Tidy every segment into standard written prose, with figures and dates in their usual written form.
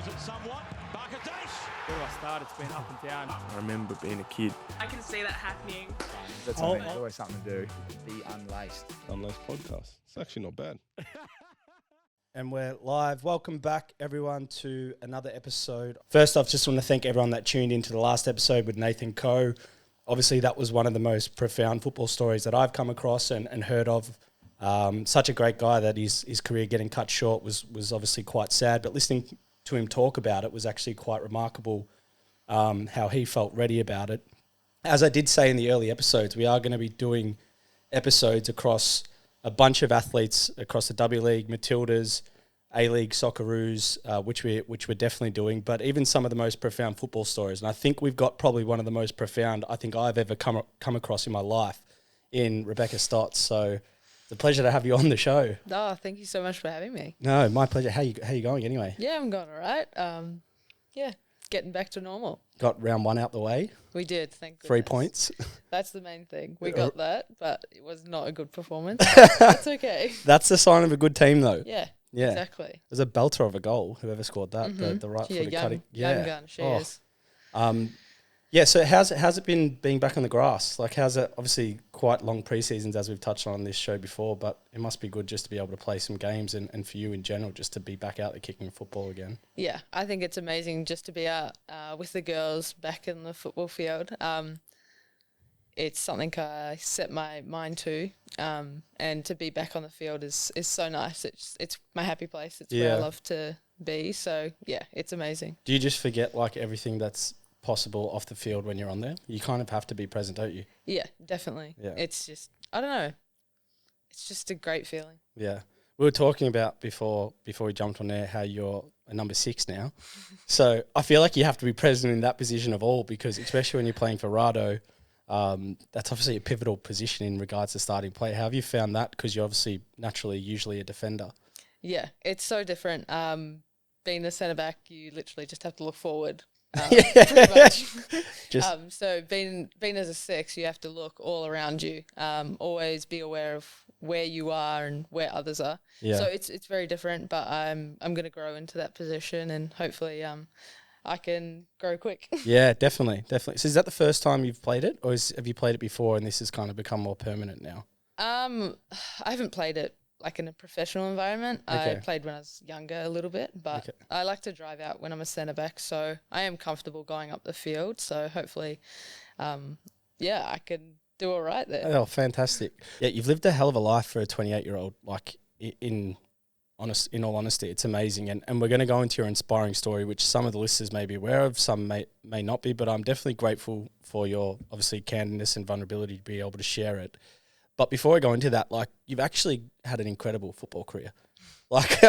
Controls it somewhat. Bakadesh. Where do I start? It's been up and down. I remember being a kid. I can see that happening. That's something, there's always something to do. Be unlaced. Unlaced podcast. It's actually not bad. And we're live. Welcome back, everyone, to another episode. First off, just want to thank everyone that tuned into the last episode with Nathan Coe. Obviously, that was one of the most profound football stories that I've come across and heard of. Such a great guy that his career getting cut short was obviously quite sad, but listening to him talk about it was actually quite remarkable, how he felt ready about it. As I did say in the early episodes, we are going to be doing episodes across a bunch of athletes across the W League, Matildas, A-League, Socceroos, which we're definitely doing, but even some of the most profound football stories. And I think we've got probably one of the most profound I think I've ever come across in my life in Rebekah Stott. So it's a pleasure to have you on the show. Oh, thank you so much for having me. No, my pleasure. How you going anyway? Yeah, I'm going all right. Yeah, getting back to normal. Got round one out the way. We did, thank goodness. 3 points. That's the main thing. We got that, but it was not a good performance. That's okay. That's the sign of a good team, though. Yeah, Yeah. exactly. It was a belter of a goal, whoever scored that, the right footed cutting. Young gun, she is. Yeah, so how's it been being back on the grass? Like, how's it, obviously quite long pre-seasons as we've touched on this show before, but it must be good just to be able to play some games and for you in general, just to be back out there kicking football again. Yeah, I think it's amazing just to be out with the girls back in the football field. It's something I set my mind to, and to be back on the field is so nice. It's my happy place. It's where I love to be. So, yeah, it's amazing. Do you just forget, like, everything that's possible off the field when you're on there? You kind of have to be present, don't you? Yeah, definitely. Yeah. It's just, I don't know. It's just a great feeling. Yeah. We were talking about before we jumped on there how you're a number 6 now. So I feel like you have to be present in that position of all, because especially when you're playing for Rado, that's obviously a pivotal position in regards to starting play. How have you found that? Because you're obviously naturally usually a defender. Yeah, it's so different. Being a centre back, you literally just have to look forward. Pretty much. So being as a 6, you have to look all around you. Always be aware of where you are and where others are. Yeah. So it's very different, but I'm going to grow into that position, and hopefully I can grow quick. Yeah, definitely. So is that the first time you've played it, or have you played it before and this has kind of become more permanent now? I haven't played it like in a professional environment. Okay. I played when I was younger a little bit, but I like to drive out when I'm a centre back, so I am comfortable going up the field. So hopefully, I can do all right there. Oh, fantastic. Yeah, you've lived a hell of a life for a 28-year-old. Like, in all honesty, it's amazing. And we're going to go into your inspiring story, which some of the listeners may be aware of, some may not be, but I'm definitely grateful for your, obviously, candidness and vulnerability to be able to share it. But before I go into that, like, you've actually had an incredible football career. Like,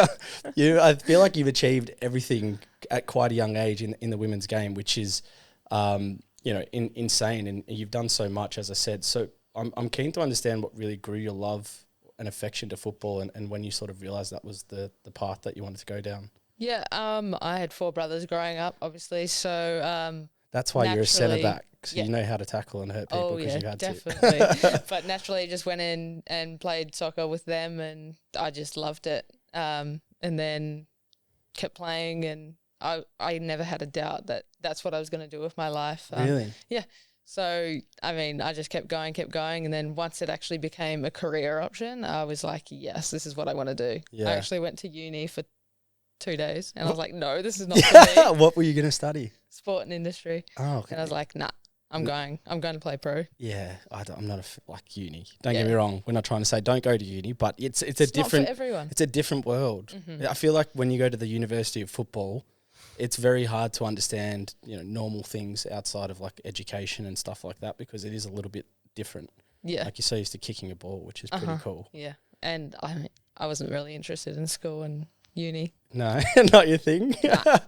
I feel like you've achieved everything at quite a young age in the women's game, which is, insane. And you've done so much, as I said. So I'm keen to understand what really grew your love and affection to football, and when you sort of realised that was the path that you wanted to go down. Yeah, I had 4 brothers growing up, obviously. So that's why you're a centre back. So yeah. you know how to tackle and hurt people because you've had definitely. to. But naturally just went in and played soccer with them, and I just loved it. And then kept playing, and I never had a doubt that that's what I was going to do with my life. Really? Yeah. So, I mean, I just kept going. And then once it actually became a career option, I was like, yes, this is what I want to do. Yeah. I actually went to uni for 2 days, and I was like, no, this is not for me. What were you going to study? Sport and industry. Oh, okay. And I was like, nah, I'm going to play pro. Yeah, I'm not like uni. Don't get me wrong. We're not trying to say don't go to uni, but it's a different. Not for everyone. It's a different world. I feel like when you go to the University of Football, it's very hard to understand, normal things outside of like education and stuff like that, because it is a little bit different. Yeah. Like, you're so used to kicking a ball, which is pretty cool. Yeah. And I wasn't really interested in school and uni. No, not your thing. Nah,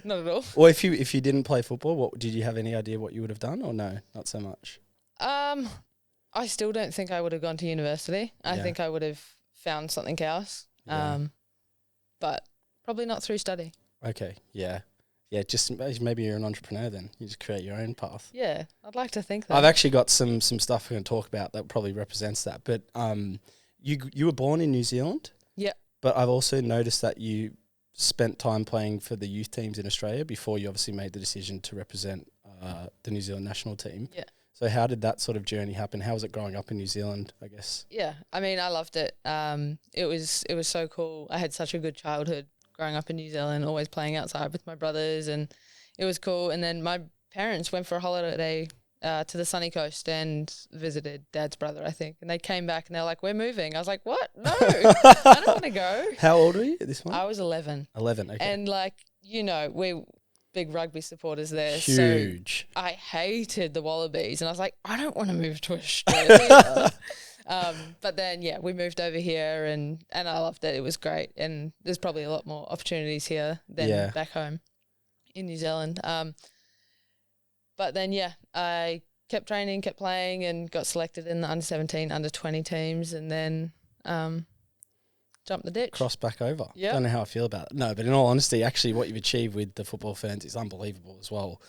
not at all. Well, if you didn't play football, what did you have any idea what you would have done, or no, not so much? I still don't think I would have gone to university. I think I would have found something else. But probably not through study. Okay, yeah. Just maybe you're an entrepreneur then. You just create your own path. Yeah, I'd like to think that. I've actually got some stuff we're going to talk about that probably represents that. But you were born in New Zealand? Yeah. But I've also noticed that you spent time playing for the youth teams in Australia before you obviously made the decision to represent the New Zealand national team. Yeah. So how did that sort of journey happen? How was it growing up in New Zealand, I guess? Yeah, I mean, I loved it. It was so cool. I had such a good childhood growing up in New Zealand, always playing outside with my brothers, and it was cool. And then my parents went for a holiday to the sunny coast and visited Dad's brother, I think. And they came back and they're like, "We're moving." I was like, "What? No, I don't want to go." How old were you at this point? I was 11. 11, okay. And we big rugby supporters there. Huge. So I hated the Wallabies and I was like, I don't want to move to Australia. But then, we moved over here and I loved it. It was great. And there's probably a lot more opportunities here than back home in New Zealand. But then, I kept training, kept playing and got selected in the under-17, under-20 teams and then jumped the ditch. Cross back over. Yeah. Don't know how I feel about it. No, but in all honesty, actually what you've achieved with the football fans is unbelievable as well.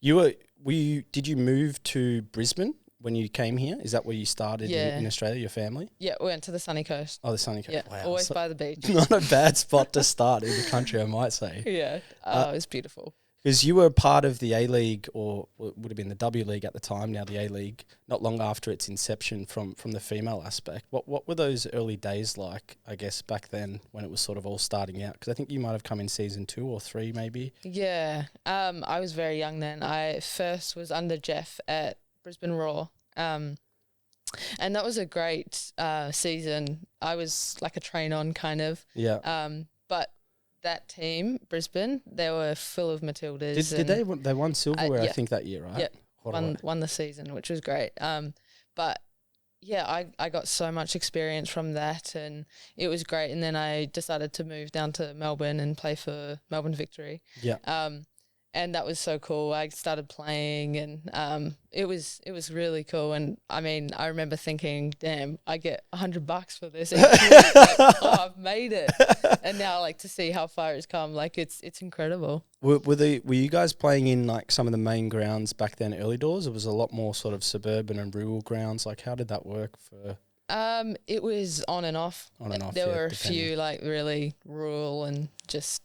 Did you move to Brisbane when you came here? Is that where you started in Australia, your family? Yeah, we went to the sunny coast. Oh, the sunny coast. Yeah, Wow. always by the beach. Not a bad spot to start in the country, I might say. Yeah, it was beautiful. Because you were part of the A-League, or it would have been the W League at the time, now the A-League, not long after its inception from the female aspect. What were those early days like, I guess, back then when it was sort of all starting out? Because I think you might have come in season 2 or 3 maybe. Yeah, I was very young then. I first was under Jeff at Brisbane Roar, and that was a great season. I was like a train-on kind of. Yeah. But that team, Brisbane, they were full of Matildas. Did they won silverware, I think, that year, right? Yeah, won the season, which was great. But I got so much experience from that and it was great. And then I decided to move down to Melbourne and play for Melbourne Victory. Yeah. And that was so cool. I started playing and it was really cool. And I mean, I remember thinking, damn, I get $100 for this. I've made it. And now to see how far it's come, it's incredible. Were you guys playing in some of the main grounds back then, early doors? It was a lot more sort of suburban and rural grounds. How did that work for? It was on and off. On and off. There were a few really rural and just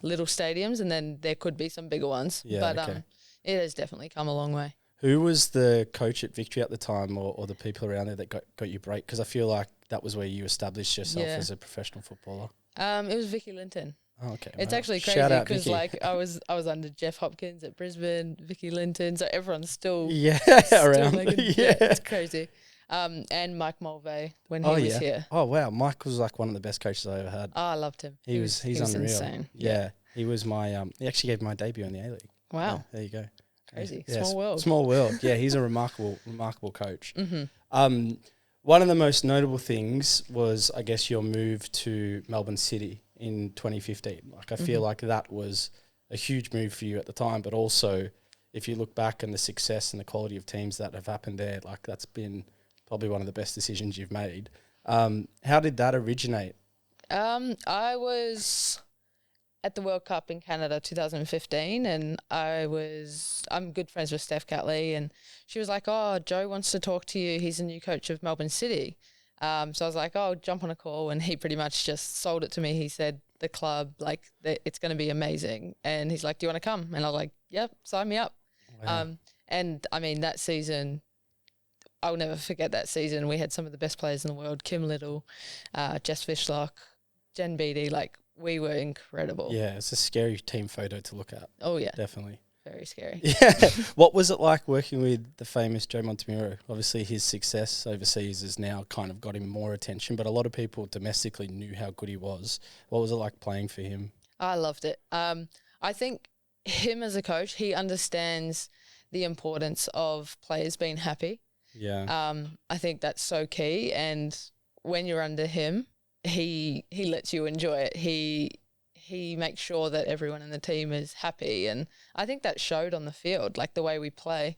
little stadiums, and then there could be some bigger ones. Yeah, but it has definitely come a long way. Who was the coach at Victory at the time, or the people around there that got you break? Because I feel like that was where you established yourself as a professional footballer. It was Vicky Linton. Oh, okay. It's actually crazy because I was under Jeff Hopkins at Brisbane, Vicky Linton, so everyone's still around. It's crazy. And Mike Mulvey when he was here. Oh wow, Mike was one of the best coaches I ever had. Oh, I loved him. He's unreal. Insane. Yeah, he was my he actually gave my debut in the A-League. Wow. Yeah, there you go. Crazy. Yeah, Small world. Small world. Yeah, he's a remarkable coach. Mm-hmm. One of the most notable things was, I guess, your move to Melbourne City in 2015. I feel like that was a huge move for you at the time, but also if you look back and the success and the quality of teams that have happened there, that's been probably one of the best decisions you've made. How did that originate? I was at the World Cup in Canada 2015 and I'm good friends with Steph Catley and she was like, oh, Joe wants to talk to you. He's a new coach of Melbourne City. So I was like, oh, jump on a call, and he pretty much just sold it to me. He said the club, it's going to be amazing. And he's like, do you want to come? And I was like, yep, sign me up. Wow. And I mean, that season, I'll never forget that season. We had some of the best players in the world, Kim Little, Jess Fishlock, Jen Beattie. We were incredible. Yeah, it's a scary team photo to look at. Oh, yeah. Definitely. Very scary. Yeah. What was it like working with the famous Joe Montemuro? Obviously, his success overseas has now kind of got him more attention, but a lot of people domestically knew how good he was. What was it like playing for him? I loved it. I think him as a coach, he understands the importance of players being happy. Yeah. I think that's so key. And when you're under him, he lets you enjoy it. He makes sure that everyone in the team is happy. And I think that showed on the field, the way we play.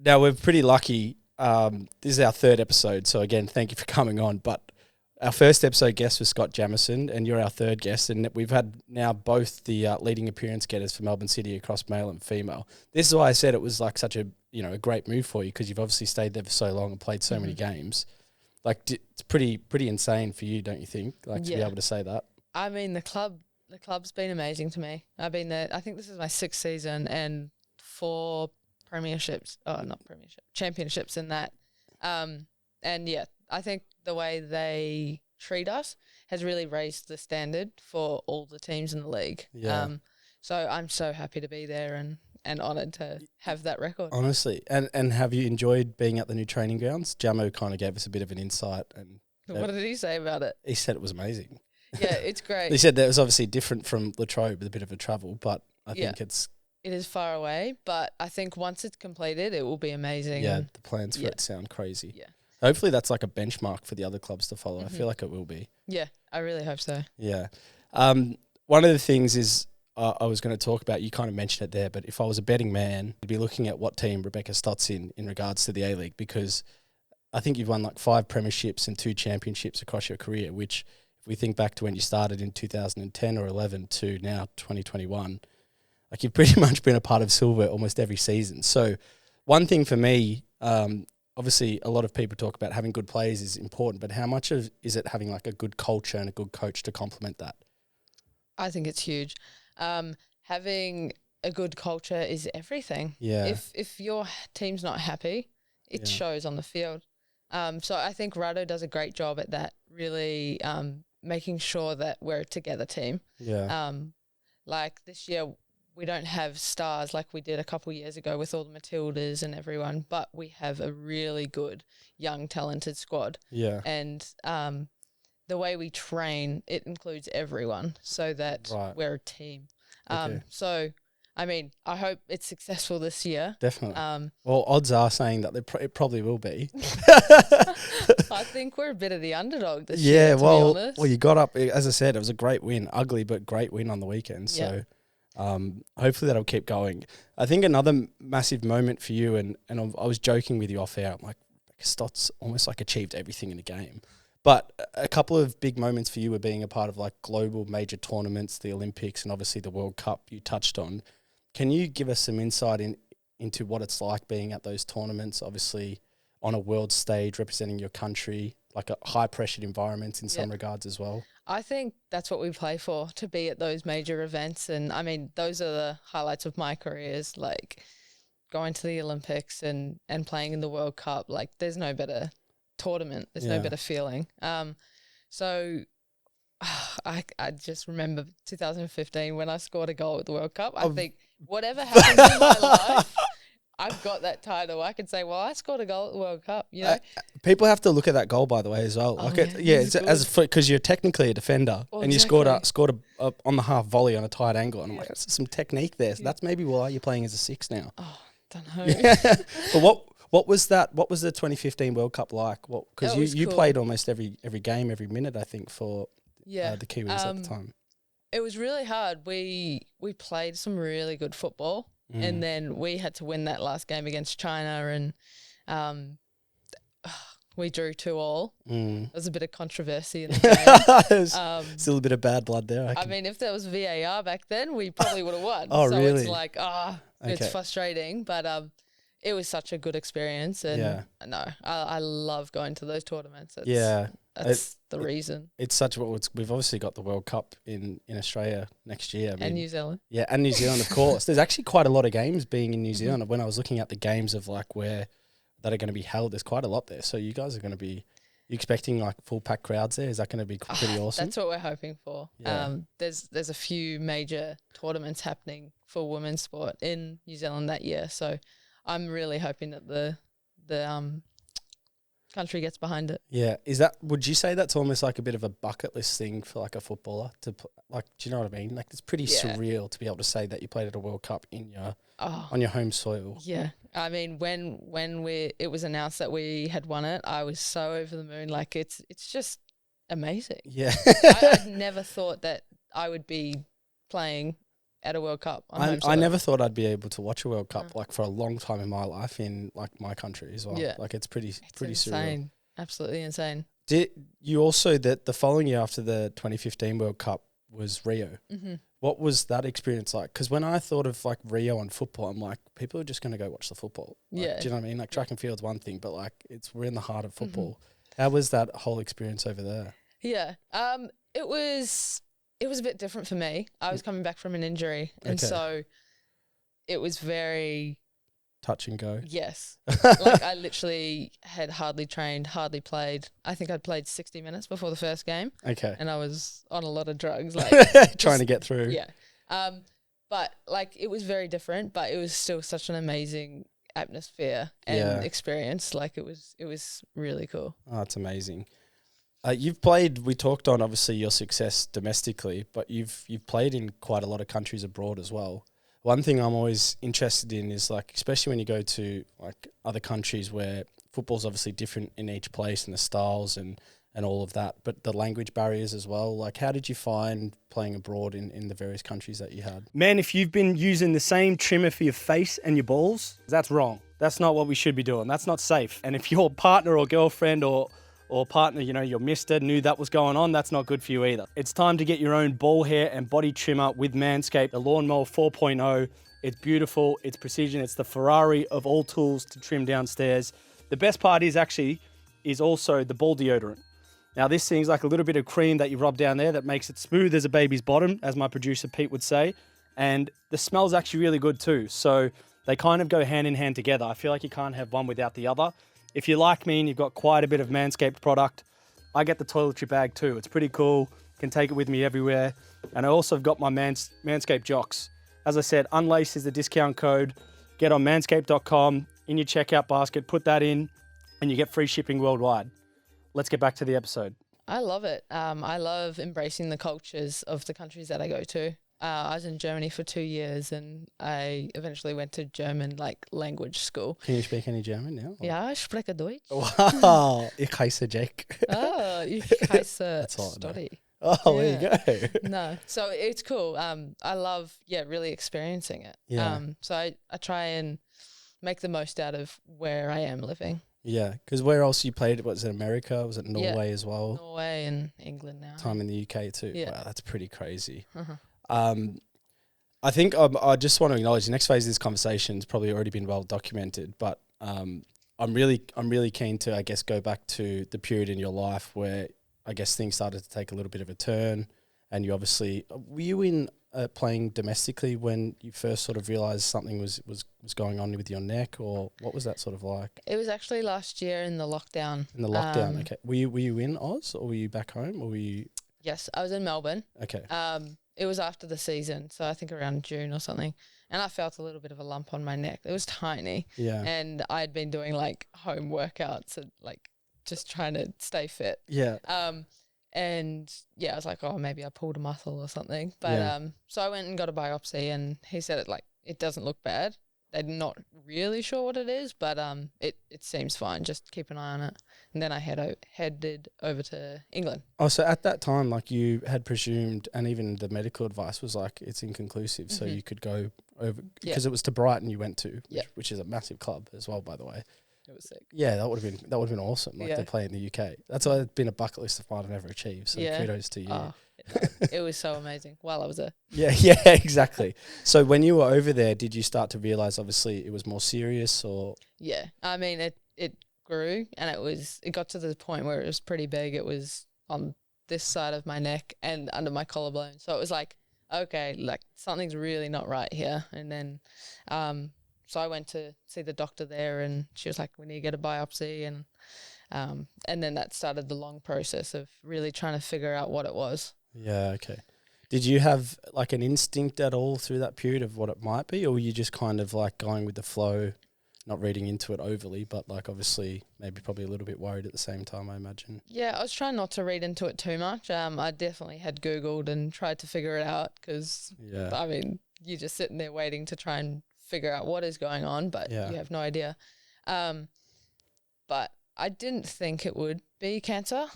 Now, we're pretty lucky. This is our third episode. So, again, thank you for coming on. But our first episode guest was Scott Jamieson, and you're our third guest. And we've had now both the leading appearance getters for Melbourne City across male and female. This is why I said it was such a great move for you, because you've obviously stayed there for so long and played so many games. It's pretty insane for you, don't you think? To be able to say that. I mean, the club's been amazing to me. I've been there. I think this is my 6th season and 4 premierships. Oh, not premiership, championships in that. And yeah, I think the way they treat us has really raised the standard for all the teams in the league. Yeah. So I'm so happy to be there and honoured to have that record. Honestly. And have you enjoyed being at the new training grounds? Jamo kind of gave us a bit of an insight, and What did he say about it? he said it was amazing. Yeah, it's great. He said that it was obviously different from Latrobe with a bit of a travel, but I think It is far away, but I think once it's completed, it will be amazing. the and plans for it sound crazy. Yeah. Hopefully that's like a benchmark for the other clubs to follow. I feel like it will be. yeah, I really hope so. Yeah. One of the things is I was going to talk about, you kind of mentioned it there, but if I was a betting man, I'd be looking at what team Rebekah Stott's in regards to the A-League, because I think you've won like 5 premierships and 2 championships across your career, which if we think back to when you started in 2010 or 11 to now 2021, like you've pretty much been a part of silver almost every season. So one thing for me, obviously a lot of people talk about having good players is important, but how much is it having like a good culture and a good coach to complement that? I think it's huge. Having a good culture is everything. Yeah. If your team's not happy, it shows on the field. So I think Rado does a great job at that, really making sure that we're a together team. Yeah. Like this year, we don't have stars like we did a couple years ago with all the Matildas and everyone, but we have a really good, young, talented squad. Yeah. And the way we train, it includes everyone so that we're a team. Okay. So, I mean, I hope it's successful this year. Definitely. Well, odds are saying that it probably will be. I think we're a bit of the underdog this year, to be honest. Well, you got up, as I said, it was a great win, ugly but great win on the weekend. So hopefully that'll keep going. I think another massive moment for you, and I was joking with you off air, I'm like, Stott's almost like achieved everything in the game. But a couple of big moments for you were being a part of like global major tournaments, the Olympics, and obviously the World Cup you touched on. Can you give us some insight into what it's like being at those tournaments, obviously on a world stage representing your country, like a high-pressured environment in some regards as well? I think that's what we play for, to be at those major events. And, I mean, those are the highlights of my career, is like going to the Olympics and playing in the World Cup. Like, there's no better tournament. There's no better feeling. So I just remember 2015 when I scored a goal at the World Cup. I think whatever happens in my life, I've got that title. I can say, well, I scored a goal at the World Cup, you know. People have to look at that goal, by the way, as well. Because you're technically a defender, and you scored a on the half volley on a tight angle, and I'm like, that's some technique there. So that's maybe why you're playing as a 6 now. Oh, don't know. Yeah. But what was that? What was the 2015 World Cup like? Because you played almost every game, every minute, I think, for the Kiwis at the time. It was really hard. We played some really good football, and then we had to win that last game against China, and we drew 2-2. There was a bit of controversy in the game. There's still a bit of bad blood there. I mean, if there was VAR back then, we probably would have won. Oh, so really? it's like, it's frustrating, but it was such a good experience, and I love going to those tournaments. That's the reason. It's we've obviously got the World Cup in Australia next year. And New Zealand. Yeah, and New Zealand, of course. There's actually quite a lot of games being in New Zealand. When I was looking at the games of like where that are going to be held, there's quite a lot there. So you guys are going to be expecting like full pack crowds there. Is that going to be pretty awesome? That's what we're hoping for. Yeah. There's a few major tournaments happening for women's sport in New Zealand that year. So I'm really hoping that the country gets behind it. Yeah. Would you say that's almost like a bit of a bucket list thing for like a footballer to like, do you know what I mean? Like it's pretty surreal to be able to say that you played at a World Cup on your home soil. Yeah. I mean, when it was announced that we had won it, I was so over the moon. Like it's just amazing. Yeah. I never thought that I would be playing at a World Cup. I never thought I'd be able to watch a World Cup like for a long time in my life in like my country as well. Yeah. Like it's pretty insane. Surreal. Absolutely insane. Did you also that the following year after the 2015 World Cup was Rio? Mm-hmm. What was that experience like? Because when I thought of like Rio and football, I'm like, people are just going to go watch the football. Like, do you know what I mean? Like track and field's one thing, but like we're in the heart of football. Mm-hmm. How was that whole experience over there? Yeah. It was it was a bit different for me. I was coming back from an injury, and so it was very touch and go. Yes. Like I literally had hardly trained, hardly played. I think I'd played 60 minutes before the first game. Okay. And I was on a lot of drugs, like trying to get through. Yeah. But like it was very different, but it was still such an amazing atmosphere and experience. Like it was really cool. Oh, it's amazing. You've played, we talked on obviously your success domestically, but you've played in quite a lot of countries abroad as well. One thing I'm always interested in is like, especially when you go to like other countries where football's obviously different in each place and the styles and all of that, but the language barriers as well. Like, how did you find playing abroad in the various countries that you had? Man, if you've been using the same trimmer for your face and your balls, that's wrong. That's not what we should be doing. That's not safe. And if your partner or girlfriend or partner, you know, your mister knew that was going on, that's not good for you either. It's time to get your own ball hair and body trimmer with Manscaped, the Lawnmower 4.0. It's beautiful, it's precision, it's the Ferrari of all tools to trim downstairs. The best part is also the ball deodorant. Now this thing's like a little bit of cream that you rub down there that makes it smooth as a baby's bottom, as my producer Pete would say. And the smell's actually really good too. So they kind of go hand in hand together. I feel like you can't have one without the other. If you're like me and you've got quite a bit of Manscaped product, I get the toiletry bag too. It's pretty cool. Can take it with me everywhere. And I also have got my Manscaped jocks. As I said, Unlaced is the discount code. Get on manscaped.com, in your checkout basket, put that in, and you get free shipping worldwide. Let's get back to the episode. I love it. I love embracing the cultures of the countries that I go to. I was in Germany for 2 years and I eventually went to German language school. Can you speak any German now? Ja, ich spreche Deutsch. Wow, ich heiße Jake. Oh, ich heiße Stotty. Oh, there you go. No, so it's cool. I love, really experiencing it. Yeah. So I try and make the most out of where I am living. Yeah, because where else you played? Was it America? Was it Norway as well? Norway and England now. Time in the UK too. Yeah. Wow, that's pretty crazy. Uh-huh. I think I just want to acknowledge the next phase of this conversation has probably already been well documented, but I'm really keen to, I guess, go back to the period in your life where I guess things started to take a little bit of a turn, and you obviously were you in playing domestically when you first sort of realised something was going on with your neck, or what was that sort of like? It was actually last year in the lockdown. In the lockdown, okay. Were you in Oz or were you back home, or were you? Yes, I was in Melbourne. Okay. It was after the season, so I think around June or something, and I felt a little bit of a lump on my neck. It was tiny. Yeah. And I had been doing home workouts and just trying to stay fit. Yeah. And I was like, oh, maybe I pulled a muscle or something. But so I went and got a biopsy, and he said it doesn't look bad. They're not really sure what it is, but it seems fine. Just keep an eye on it. And then I headed over to England. Oh, so at that time, you had presumed, and even the medical advice was it's inconclusive, so you could go over, because it was to Brighton you went to, which is a massive club as well, by the way. It was sick. Yeah, that would have been awesome. To play in the UK. That's been a bucket list of mine I've never achieved. So kudos to you. Oh, it was so amazing while I was there. Yeah, exactly. So when you were over there, did you start to realise obviously it was more serious, or? Yeah, I mean it grew, and it got to the point where it was pretty big. It was on this side of my neck and under my collarbone. So it was okay, something's really not right here. And then so I went to see the doctor there, and she was like, we need to get a biopsy. And then that started the long process of really trying to figure out what it was. Yeah, okay. Did you have an instinct at all through that period of what it might be, or were you just kind of going with the flow, not reading into it overly, but obviously maybe probably a little bit worried at the same time, I imagine? Yeah, I was trying not to read into it too much. I definitely had Googled and tried to figure it out because, I mean, you're just sitting there waiting to try and figure out what is going on, but you have no idea. But I didn't think it would be cancer.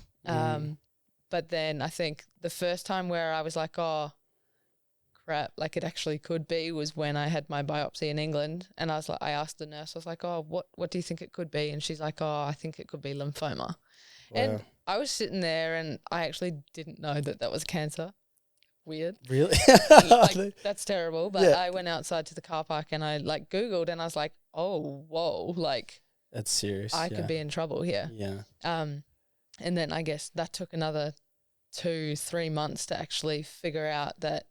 But then I think the first time where I was like, oh, crap, it actually could be, was when I had my biopsy in England. And I asked the nurse, I was like, oh, what do you think it could be? And she's like, oh, I think it could be lymphoma. Wow. And I was sitting there and I actually didn't know that was cancer. Weird. Really? That's terrible. But I went outside to the car park and I Googled, and I was like, oh, whoa, that's serious. I could be in trouble here. Yeah. And then I guess that took another 2-3 months to actually figure out that,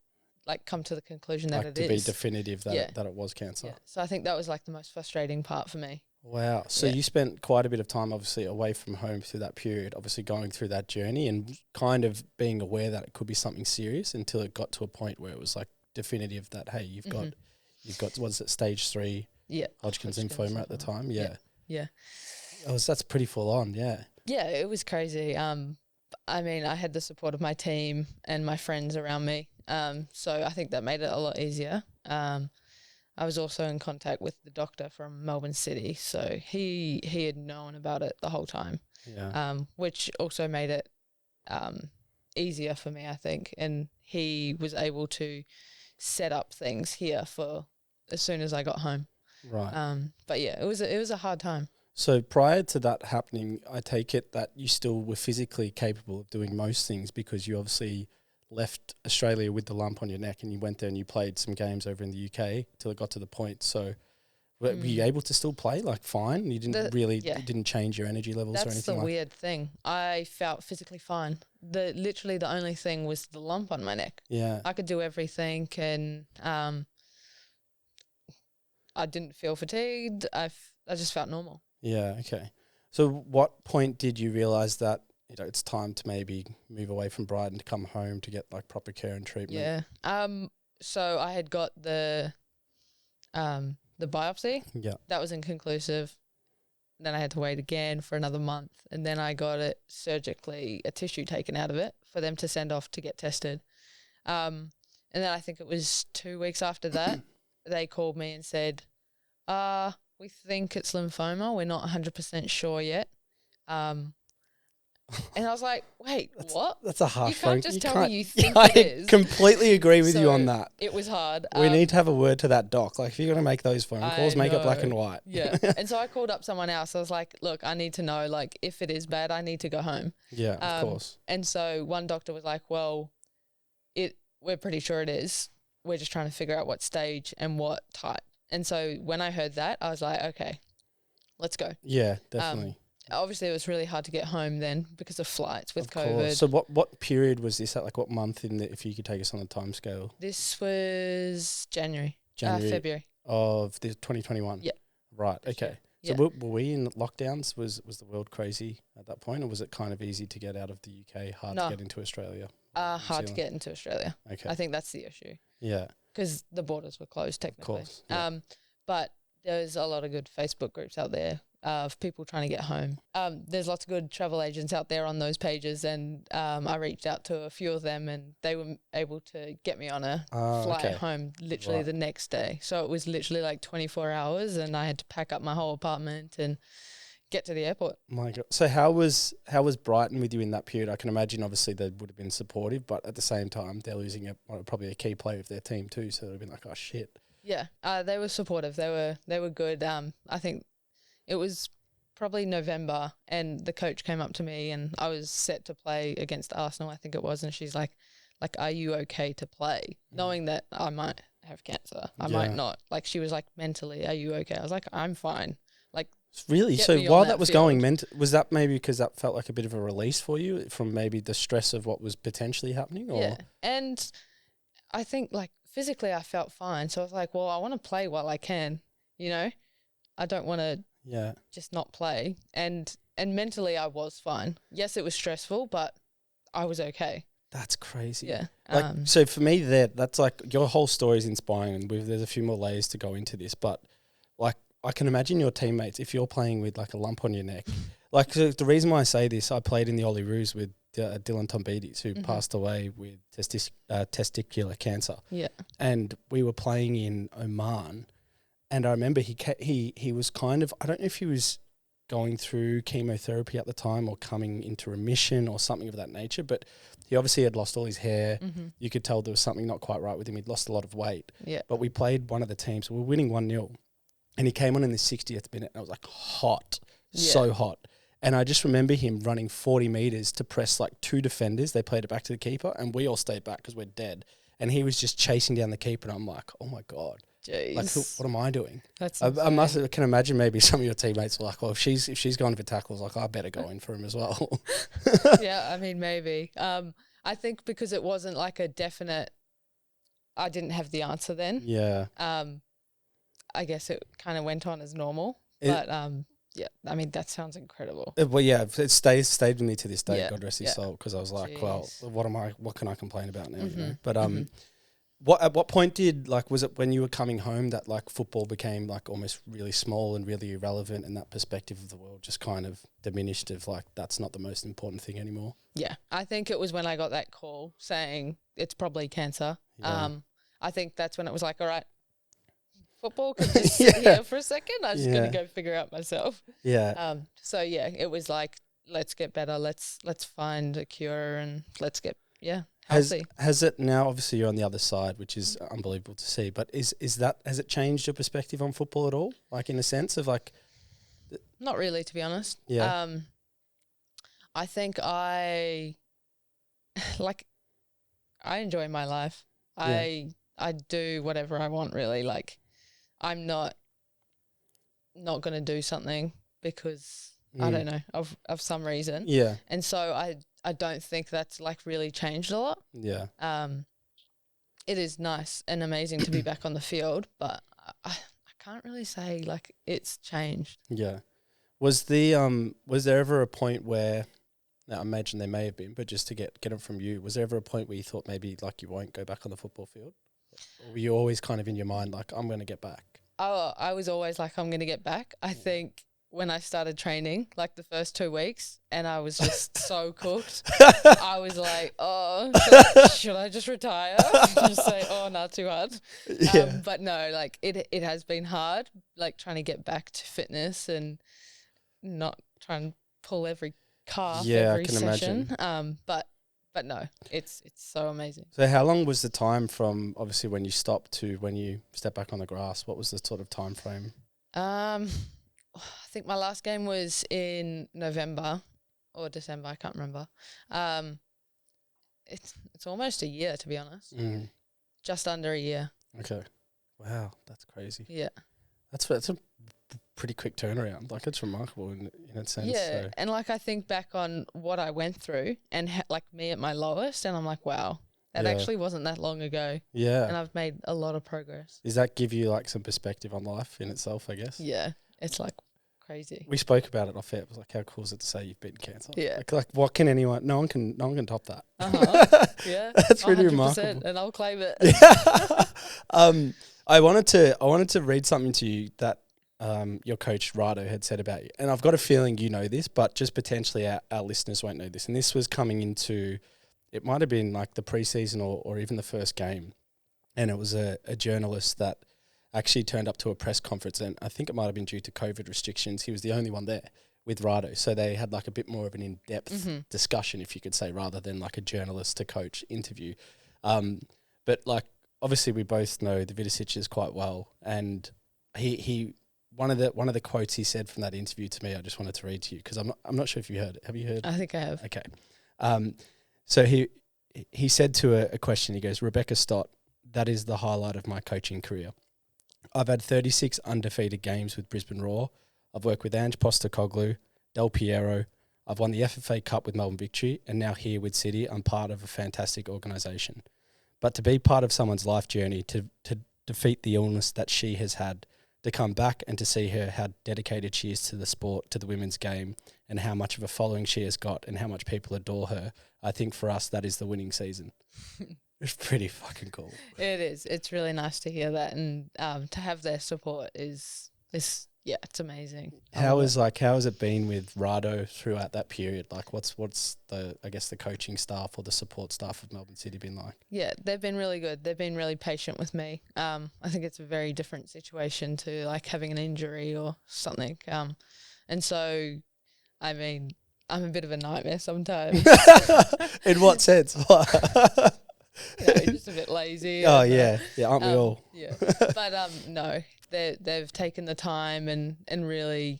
like, come to the conclusion that Like it to is. be definitive that, Yeah. that it was cancer. Yeah. So I think that was like the most frustrating part for me. Wow. So Yeah. you spent quite a bit of time, obviously, away from home through that period, obviously going through that journey and kind of being aware that it could be something serious until it got to a point where it was like definitive that, hey, you've got, what is it, stage 3 Yeah. Hodgkin's lymphoma at the time? Yeah. Yeah. That's pretty full on, yeah. Yeah, it was crazy. I mean, I had the support of my team and my friends around me. So I think that made it a lot easier. I was also in contact with the doctor from Melbourne City, so he had known about it the whole time, which also made it easier for me, I think. And he was able to set up things here for as soon as I got home. Right. But yeah, it was a hard time. So prior to that happening, I take it that you still were physically capable of doing most things because you obviously left Australia with the lump on your neck and you went there and you played some games over in the UK till it got to the point. So were you able to still play like fine? You didn't you didn't change your energy levels or anything? That's the weird thing. I felt physically fine. Literally the only thing was the lump on my neck. Yeah. I could do everything and I didn't feel fatigued. I just felt normal. Yeah, okay. So what point did you realise that, you know, it's time to maybe move away from Brighton to come home to get like proper care and treatment? Yeah. So I had got the biopsy. Yeah. That was inconclusive. Then I had to wait again for another month, and then I got it surgically, a tissue taken out of it for them to send off to get tested. And then I think it was 2 weeks after that, they called me and said, we think it's lymphoma. We're not 100% sure yet. And I was like, wait, what? That's a harsh You can't phone- just you tell can't- me you think I it is. completely agree with you So on that. It was hard. We need to have a word to that doc. Like if you're going to make those phone I calls, make it black know. and white. Yeah. And so I called up someone else. I was like, look, I need to know, like, if it is bad, I need to go home. Yeah, of course. And so one doctor was like, well, we're pretty sure it is. We're just trying to figure out what stage and what type. And so when I heard that, I was like, okay, let's go. Yeah, definitely. Obviously, it was really hard to get home then because of flights with Of COVID. course. So what period was this at? Like what month if you could take us on a time scale? This was January. February. Of the 2021? Yeah. Right, okay. So Yeah. were we in lockdowns? Was the world crazy at that point, or was it kind of easy to get out of the UK, hard to get into Australia? Hard to Zealand? get into Australia. Okay. I think that's the issue Yeah. because the borders were closed technically. course, yeah. But there's a lot of good Facebook groups out there of people trying to get home. There's lots of good travel agents out there on those pages, and I reached out to a few of them, and they were able to get me on a flight home literally the next day. So it was literally like 24 hours, and I had to pack up my whole apartment and get to the airport. My God. So how was Brighton with you in that period? I can imagine obviously they would have been supportive, but at the same time they're losing probably a key player of their team too. So they've been like, oh shit. Yeah, they were supportive. They were good. I think it was probably November, and the coach came up to me, and I was set to play against Arsenal, I think it was, and she's like, are you okay to play? Knowing that I might have cancer, I might not. Like she was like, mentally, are you okay? I was like, I'm fine. Like really. get So me on while that that was field. going, was that maybe because that felt like a bit of a release for you from maybe the stress of what was potentially happening? Or? Yeah, and I think like physically I felt fine, so I was like, well, I want to play while I can. You know, I don't want to. Yeah. Just not play, and mentally I was fine. Yes, it was stressful, but I was okay. That's crazy. Yeah. Like, so for me that's like your whole story is inspiring, and there's a few more layers to go into this, but like I can imagine your teammates, if you're playing with like a lump on your neck, like so the reason why I say this, I played in the Olyroos with Dylan Tombidis, who passed away with testicular cancer. Yeah. And we were playing in Oman. And I remember he was kind of, I don't know if he was going through chemotherapy at the time or coming into remission or something of that nature, but he obviously had lost all his hair. Mm-hmm. You could tell there was something not quite right with him. He'd lost a lot of weight. Yeah. But we played one of the teams. We were winning 1-0. And he came on in the 60th minute and I was like, hot, so hot. And I just remember him running 40 metres to press like 2 defenders. They played it back to the keeper and we all stayed back because we're dead. And he was just chasing down the keeper and I'm like, oh my God. Jeez. Like, what am I doing? That's I insane. can imagine maybe some of your teammates were like, well, if she's going for tackles, like I better go in for him as well. Yeah, I mean maybe. I think because it wasn't like a definite, I didn't have the answer then. Yeah. I guess it kind of went on as normal. Yeah, I mean, that sounds incredible. Well, yeah, it stayed with me to this day. Yeah, God rest his yeah. soul, because I was like, Jeez. well, what can I complain about now? You know? Mhm, But at what point was it when you were coming home that like football became like almost really small and really irrelevant, and that perspective of the world just kind of diminished, of like that's not the most important thing anymore? Yeah, I think it was when I got that call saying it's probably cancer. Yeah. I think that's when it was like, all right, football could just sit here for a second. I'm just going to go figure out myself. Yeah. So yeah, it was like, let's get better. Let's find a cure and let's get healthy. Has it now? Obviously, you're on the other side, which is unbelievable to see. But has it changed your perspective on football at all? Like in a sense of like, Not really, to be honest. Yeah. I think I enjoy my life. Yeah. I do whatever I want, really. Like, I'm not going to do something because I don't know, of some reason. Yeah. And so I don't think that's like really changed a lot. Yeah. It is nice and amazing to be back on the field, but I can't really say like it's changed. Yeah. Was there ever a point where, now I imagine there may have been, but just to get it from you, was there ever a point where you thought maybe like you won't go back on the football field? Or were you always kind of in your mind like, I'm going to get back? Oh, I was always like, I'm going to get back. I think when I started training, like the first 2 weeks, and I was just so cooked, I was like, oh, should I just retire? Just say, oh, not too hard. Yeah. But no, like it has been hard, like trying to get back to fitness and not trying to pull every calf every I can session. imagine. But no, it's so amazing. So how long was the time from obviously when you stopped to when you stepped back on the grass? What was the sort of time frame? I think my last game was in November or December. I can't remember. It's almost a year, to be honest. Just under a year. Okay. Wow, that's crazy. Yeah. That's a pretty quick turnaround. Like, it's remarkable in a sense. Yeah, So. and like I think back on what I went through and like me at my lowest, and I'm like, wow, that actually wasn't that long ago. Yeah. And I've made a lot of progress. Does that give you like some perspective on life in itself, I guess? Yeah, it's like crazy. We spoke about it off air. It was like, how cool is it to say you've beaten cancer? Yeah. Like what can anyone? No one can top that. Yeah, That's really 100%, remarkable. and I'll claim it. I wanted to read something to you that your coach Rado had said about you, and I've got a feeling you know this, but just potentially our listeners won't know this. And this was coming into, it might have been like the preseason or even the first game, and it was a journalist that actually turned up to a press conference, and I think it might have been due to COVID restrictions. He was the only one there with Rado, so they had like a bit more of an in-depth discussion, if you could say, rather than like a journalist to coach interview. But like obviously we both know the Vidicic quite well, and he one of the quotes he said from that interview to me, I just wanted to read to you because I'm not sure if you heard it. Have you heard? I think I have. Okay. So he said to a question, he goes, Rebekah Stott, that is the highlight of my coaching career. I've had 36 undefeated games with Brisbane Roar. I've worked with Ange Postecoglou, Del Piero. I've won the FFA Cup with Melbourne Victory, and now here with City, I'm part of a fantastic organisation. But to be part of someone's life journey, to defeat the illness that she has had, to come back and to see her, how dedicated she is to the sport, to the women's game, and how much of a following she has got and how much people adore her, I think for us that is the winning season. It's pretty fucking cool. It is. It's really nice to hear that, and to have their support is it's amazing. How has it been with Rado throughout that period? Like, what's the coaching staff or the support staff of Melbourne City been like? Yeah, they've been really good. They've been really patient with me. I think it's a very different situation to like having an injury or something. And so, I mean, I'm a bit of a nightmare sometimes. In what sense? Just a bit lazy. Oh yeah, aren't we all? Yeah, but no, they've taken the time and really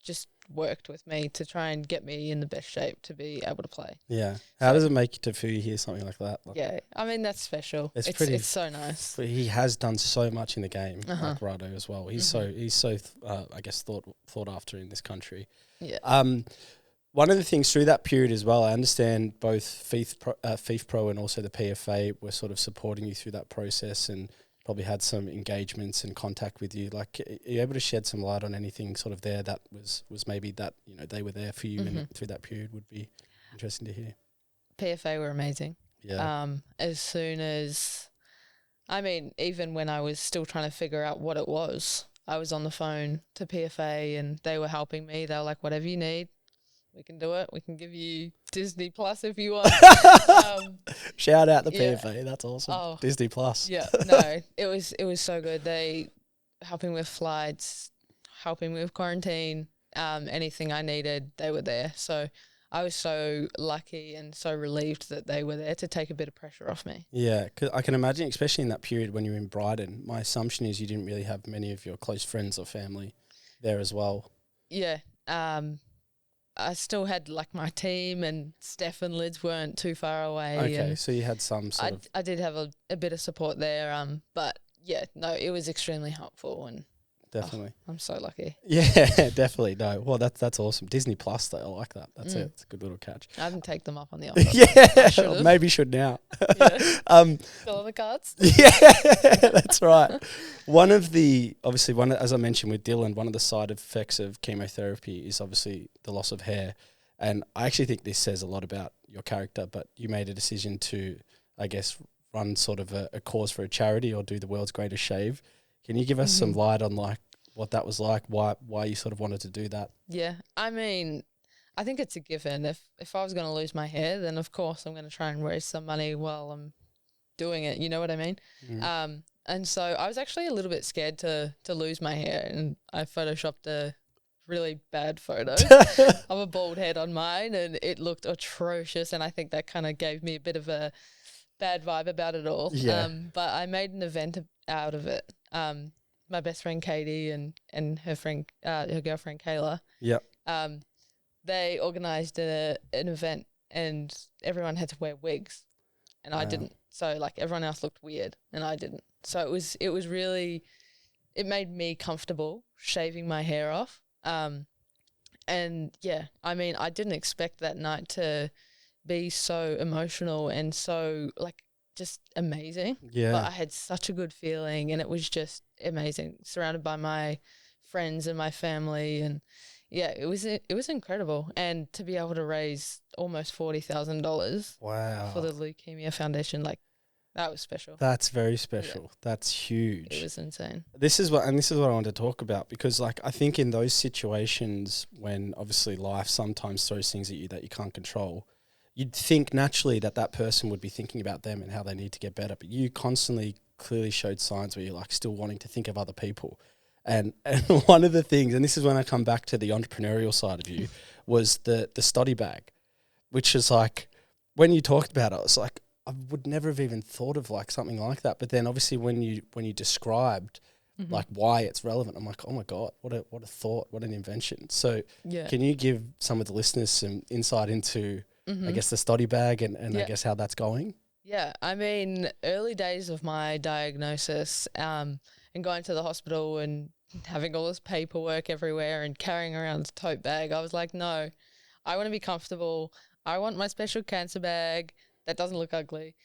just worked with me to try and get me in the best shape to be able to play. Yeah. How does it make you to feel you hear something like that? Like, yeah, I mean that's special. It's so nice. But he has done so much in the game, like Rado as well. He's so I guess thought after in this country. Yeah. One of the things through that period as well, I understand both FIF Pro and also the PFA were sort of supporting you through that process and probably had some engagements and contact with you. Like, are you able to shed some light on anything sort of there that was maybe that, you know, they were there for you through that period? Would be interesting to hear. PFA were amazing. Yeah. As soon as, I mean, even when I was still trying to figure out what it was, I was on the phone to PFA and they were helping me. They were like, whatever you need, we can do it. We can give you Disney Plus if you want. Shout out the yeah. PFA. That's awesome. Oh. Disney Plus. Yeah, no, it was so good. They helping with flights, helping with quarantine, anything I needed, they were there. So I was so lucky and so relieved that they were there to take a bit of pressure off me. Yeah, 'cause I can imagine, especially in that period when you were in Brighton, my assumption is you didn't really have many of your close friends or family there as well. Yeah, I still had like my team, and Steph and Lids weren't too far away. Okay, and so you had some sort of... I did have a bit of support there, but yeah, no, it was extremely helpful, and Definitely. I'm so lucky. Yeah, definitely. No, well, that's awesome. Disney Plus, though, I like that. That's it. It's a good little catch. I didn't take them up on the offer. Yeah, maybe should now. Yeah. Still on the cards? Yeah, that's right. As I mentioned with Dylan, one of the side effects of chemotherapy is obviously the loss of hair. And I actually think this says a lot about your character, but you made a decision to, I guess, run sort of a cause for a charity or do the world's greatest shave. Can you give us some light on like what that was like, why you sort of wanted to do that? Yeah, I mean, I think it's a given. If I was going to lose my hair, then of course I'm going to try and raise some money while I'm doing it. You know what I mean? And so I was actually a little bit scared to lose my hair, and I photoshopped a really bad photo of a bald head on mine, and it looked atrocious, and I think that kind of gave me a bit of a bad vibe about it all. Yeah. But I made an event out of it. My best friend Katie and her friend, her girlfriend Kayla. Yep. They organised an event, and everyone had to wear wigs, and I didn't. So like everyone else looked weird, and I didn't. So it was really, it made me comfortable shaving my hair off. And yeah, I mean, I didn't expect that night to be so emotional and so like just amazing. Yeah. But I had such a good feeling, and it was just amazing, surrounded by my friends and my family, and yeah, it was incredible. And to be able to raise almost $40,000 for the Leukemia Foundation, like that was special. That's very special. Yeah. That's huge. It was insane. This is what I wanted to talk about, because like I think in those situations when obviously life sometimes throws things at you that you can't control, you'd think naturally that person would be thinking about them and how they need to get better. But you constantly clearly showed signs where you're like still wanting to think of other people. And one of the things, and this is when I come back to the entrepreneurial side of you, was the study bag, which is like, when you talked about it, I was like, I would never have even thought of like something like that. But then obviously when you described like why it's relevant, I'm like, oh my God, what a thought, what an invention. So can you give some of the listeners some insight into, I guess, the study bag and I guess how that's going? Yeah, I mean, early days of my diagnosis, and going to the hospital and having all this paperwork everywhere and carrying around this tote bag, I was like, no, I want to be comfortable. I want my special cancer bag that doesn't look ugly.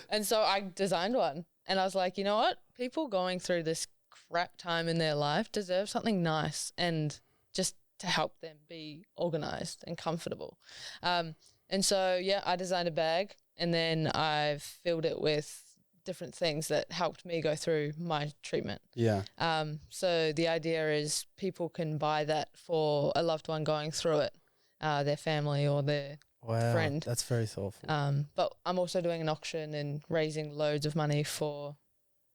And so I designed one, and I was like, you know what? People going through this crap time in their life deserve something nice and just to help them be organized and comfortable. And so, yeah, I designed a bag, and then I filled it with different things that helped me go through my treatment. Yeah. So the idea is people can buy that for a loved one going through it, their family or their friend. That's very thoughtful. But I'm also doing an auction and raising loads of money for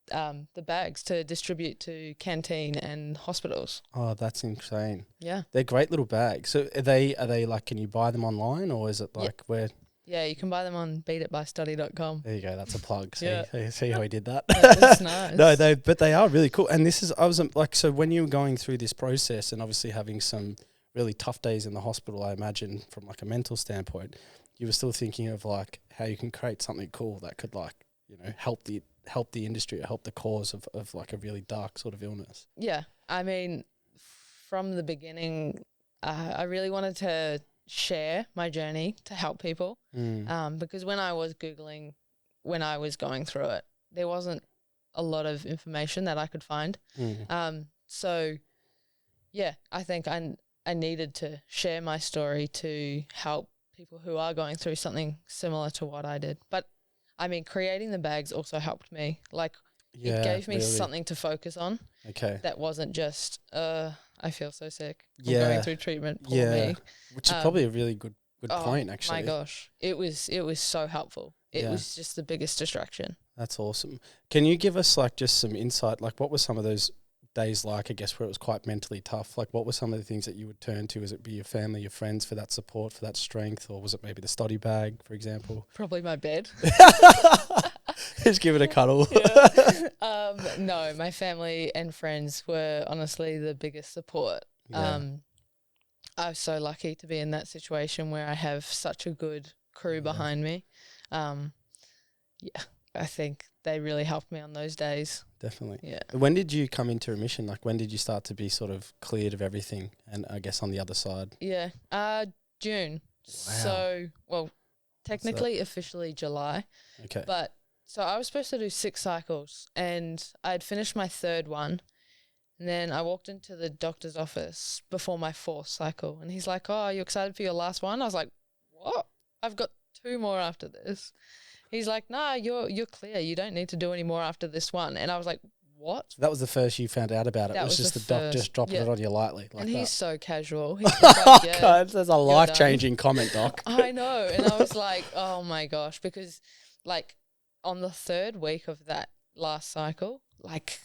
the bags to distribute to canteen and hospitals. Oh, that's insane. Yeah. They're great little bags. So are they like, can you buy them online, or is it like where? Yeah, you can buy them on beatitbystudy.com. There you go. That's a plug. See, Yeah. see how he did that? That's nice. No, they are really cool. And so when you were going through this process and obviously having some really tough days in the hospital, I imagine from like a mental standpoint, you were still thinking of like how you can create something cool that could like, you know, help the industry or help the cause of like a really dark sort of illness. Yeah. I mean, from the beginning, I really wanted to share my journey to help people. Because when I was Googling, when I was going through it, there wasn't a lot of information that I could find. So yeah, I think I needed to share my story to help people who are going through something similar to what I did. But I mean, creating the bags also helped me. Like, it gave me something to focus on. Okay. That wasn't just, I feel so sick. I'm Yeah. going through treatment. Poor me. Which is probably a really good point, actually. My gosh. It was so helpful. It was just the biggest distraction. That's awesome. Can you give us like just some insight? Like, what were some of those days like, I guess, where it was quite mentally tough? Like, what were some of the things that you would turn to? Was it be your family, your friends for that support, for that strength? Or was it maybe the study bag, for example? Probably my bed. Just give it a cuddle. No, my family and friends were honestly the biggest support. Yeah. I was so lucky to be in that situation where I have such a good crew behind me. I think they really helped me on those days. Definitely. Yeah. When did you come into remission? Like, when did you start to be sort of cleared of everything and I guess on the other side? Yeah. June. Wow. So, well, technically, officially July. Okay. But so I was supposed to do 6 cycles and I had finished my 3rd one. And then I walked into the doctor's office before my 4th cycle. And he's like, "Oh, are you excited for your last one?" I was like, "What? I've got 2 more after this." He's like, "Nah, you're clear. You don't need to do any more after this one." And I was like, "What?" That was the first you found out about it. That It was was just the the doc just first, dropping it on you lightly. Like and that. he's so casual. He's just like, "Yeah, God, that's a life-changing comment, Doc. I know." And I was like, "Oh my gosh," because like on the 3rd week of that last cycle, like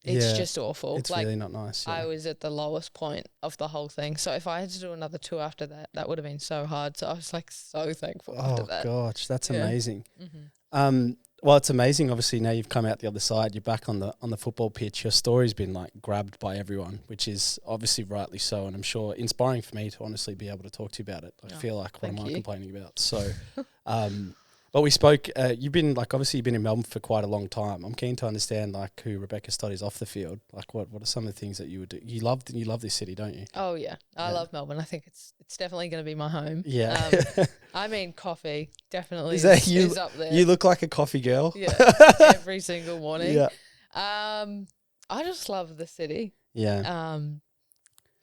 it's just awful. It's like, really not nice. Yeah. I was at the lowest point of the whole thing. So if I had to do another 2 after that, that would have been so hard. So I was like so thankful after that. Oh gosh, that's Yeah. amazing. Well, it's amazing. Obviously, now you've come out the other side. You're back on the football pitch. Your story's been like grabbed by everyone, which is obviously rightly so, and I'm sure inspiring for me to honestly be able to talk to you about it. I feel like, what am I complaining about? So, but we spoke. You've been obviously you've been in Melbourne for quite a long time. I'm keen to understand like who Rebekah Stott is off the field. Like, what are some of the things that you would do? You love this city, don't you? Oh yeah, I love Melbourne. I think it's definitely going to be my home. Yeah. I mean, coffee definitely is up there. You look like a coffee girl. Yeah, every single morning. Yeah. I just love the city. Yeah.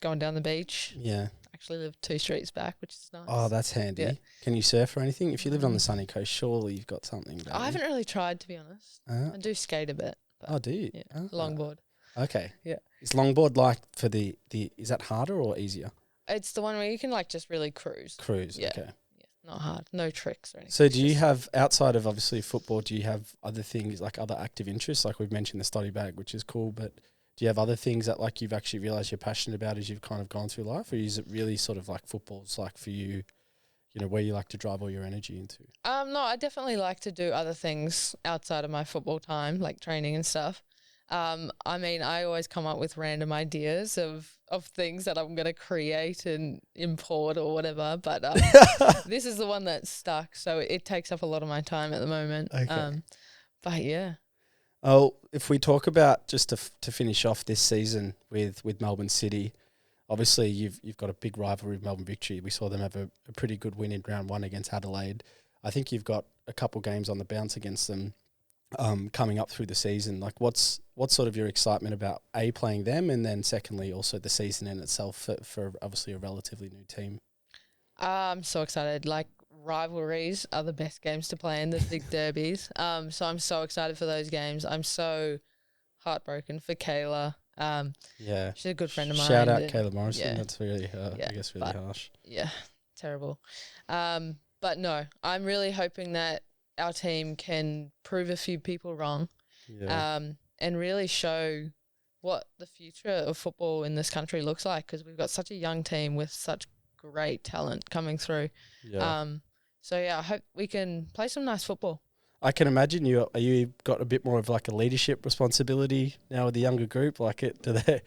Going down the beach. Yeah. Actually live 2 streets back, which is nice. Oh, that's handy. Yeah. Can you surf or anything? If you lived on the sunny coast, surely you've got something. I haven't really tried, to be honest. I do skate a bit. But Oh, do you? yeah, Oh. longboard. Okay. Yeah. Is longboard like for the is that harder or easier? It's the one where you can like just really cruise. Cruise. Yeah. Okay. Yeah, not hard. No tricks or anything. So do you have, outside of obviously football, do you have other things like other active interests? Like we've mentioned the study bag, which is cool, but do you have other things that like you've actually realised you're passionate about as you've kind of gone through life? Or is it really sort of like football's like for you, where you like to drive all your energy into? No, I definitely like to do other things outside of my football time, like training and stuff. I mean, I always come up with random ideas of things that I'm going to create and import or whatever. But this is the one that's stuck. So it takes up a lot of my time at the moment. Okay. But yeah. Oh, if we talk about just to finish off this season with Melbourne City, obviously you've got a big rivalry with Melbourne Victory. We saw them have a pretty good win in round 1 against Adelaide. I think you've got a couple games on the bounce against them coming up through the season. Like what's sort of your excitement about playing them, and then secondly also the season in itself for obviously a relatively new team? I'm so excited. Like, rivalries are the best games to play in, the big derbies. So I'm so excited for those games. I'm so heartbroken for Kayla. Yeah, she's a good friend of mine. Shout out Kayla Morrison. Yeah. That's really, I guess, really harsh. Yeah, terrible. But no, I'm really hoping that our team can prove a few people wrong. Yeah. And really show what the future of football in this country looks like, because we've got such a young team with such great talent coming through. Yeah. So yeah, I hope we can play some nice football. I can imagine you got a bit more of like a leadership responsibility now with the younger group. Like do they?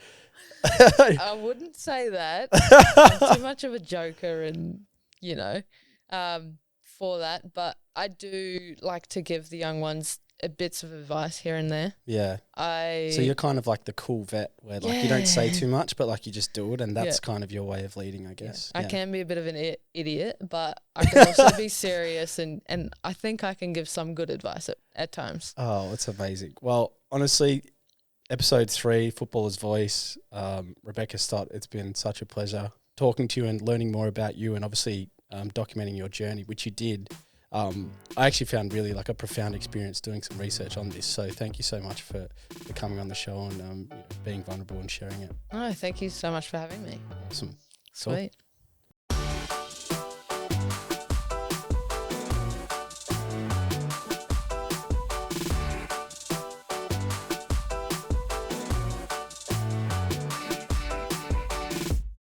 I wouldn't say that. I'm too much of a joker, and for that. But I do like to give the young ones bits of advice here and there. Yeah. So you're kind of like the cool vet where like you don't say too much, but like you just do it, and that's kind of your way of leading, I guess. I can be a bit of an idiot, but I can also be serious, and I think I can give some good advice at times. Oh, it's amazing. Well, honestly, episode 3, Footballer's Voice, Rebekah Stott, it's been such a pleasure talking to you and learning more about you, and obviously documenting your journey, which you did. I actually found really like a profound experience doing some research on this. So thank you so much for coming on the show and being vulnerable and sharing it. Oh, thank you so much for having me. Awesome. Sweet.